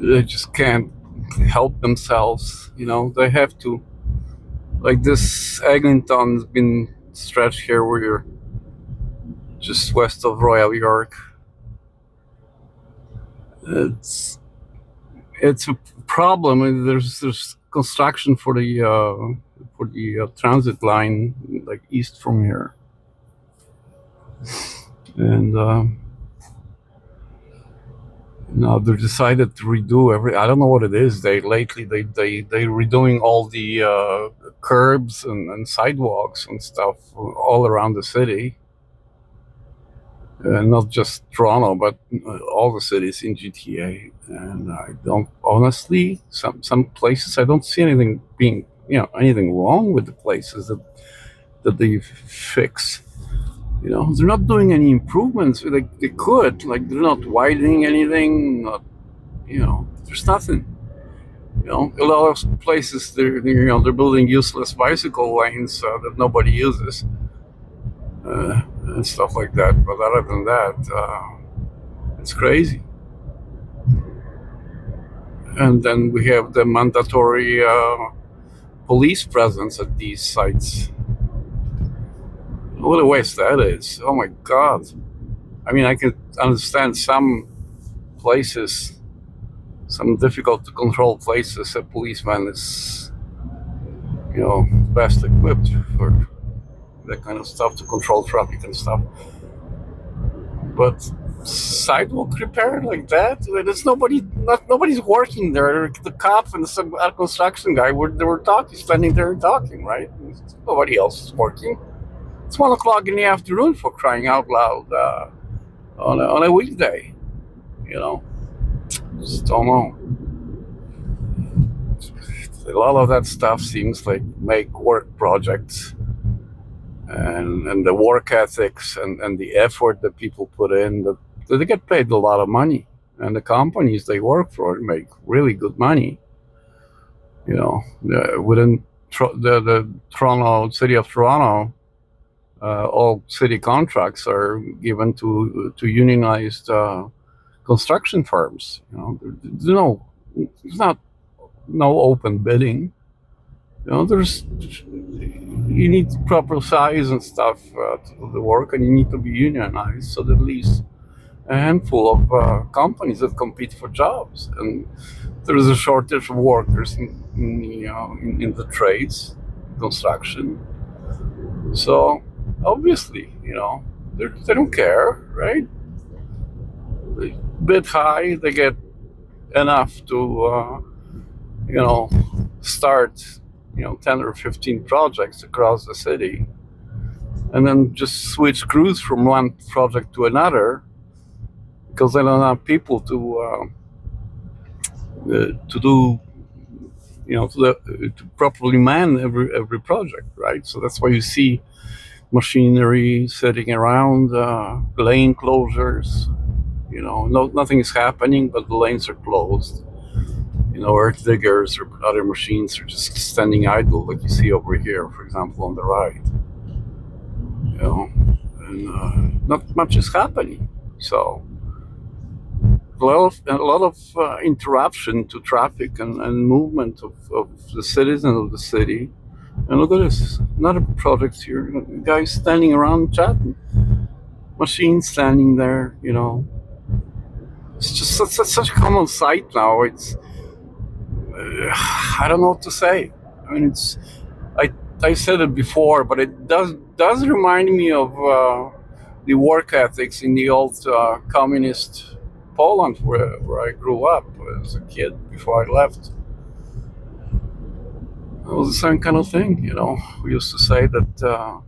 They just can't help themselves. They have to. Like this Eglinton's been stretched here where you're just west of Royal York. It's it's a problem. There's construction for the transit line like east from here, and now they decided to redo every. I don't know what it is. They redoing all the curbs and sidewalks and stuff all around the city. Not just Toronto, but all the cities in GTA. And I don't honestly, some places I don't see anything being, anything wrong with the places that they fix. They're not doing any improvements. They could, like, they're not widening anything. Not, there's nothing. A lot of places they're building useless bicycle lanes that nobody uses. And stuff like that. But other than that, it's crazy. And then we have the mandatory police presence at these sites. What a waste that is. Oh my God. I mean, I can understand some places, some difficult to control places, a policeman is, best equipped for that kind of stuff, to control traffic and stuff. But sidewalk repair like that, there's nobody's working there. The cop and some construction guy they were talking, standing there and talking, right? Nobody else is working. It's 1 o'clock in the afternoon, for crying out loud, on a weekday. Just don't know. A lot of that stuff seems like make work projects, and the work ethics and the effort that people put in, that they get paid a lot of money, and the companies they work for make really good money. Within the Toronto city of Toronto, all city contracts are given to unionized construction firms. There's not no open bidding. There's you need proper size and stuff to do the work, and you need to be unionized, so that at least a handful of companies that compete for jobs. And there is a shortage of workers in the trades, construction. So obviously, they don't care, right? They bid high, they get enough to, start, 10 or 15 projects across the city, and then just switch crews from one project to another, because they don't have people to do, to properly man every project, right? So that's why you see machinery sitting around, lane closures. Nothing is happening, but the lanes are closed. Earth diggers or other machines are just standing idle, like you see over here, for example, on the right. And not much is happening. So a lot of interruption to traffic and movement of the citizens of the city. And look at this, another project here. Guys standing around chatting, machines standing there. It's just such a common sight now. It's I don't know what to say. I mean, I said it before, but it does remind me of the work ethics in the old communist Poland, where I grew up as a kid before I left. It was the same kind of thing. We used to say that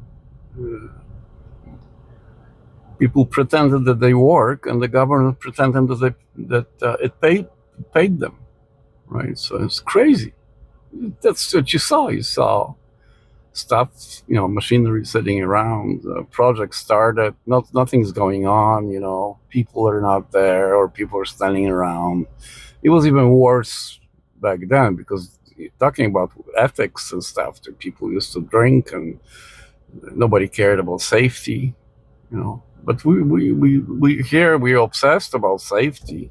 people pretended that they work, and the government pretended that it paid them, right? So it's crazy. That's what you saw. You saw stuff, machinery sitting around, projects started, nothing's going on. People are not there, or people are standing around. It was even worse back then, because talking about ethics and stuff, that people used to drink, and nobody cared about safety. But we here we're obsessed about safety.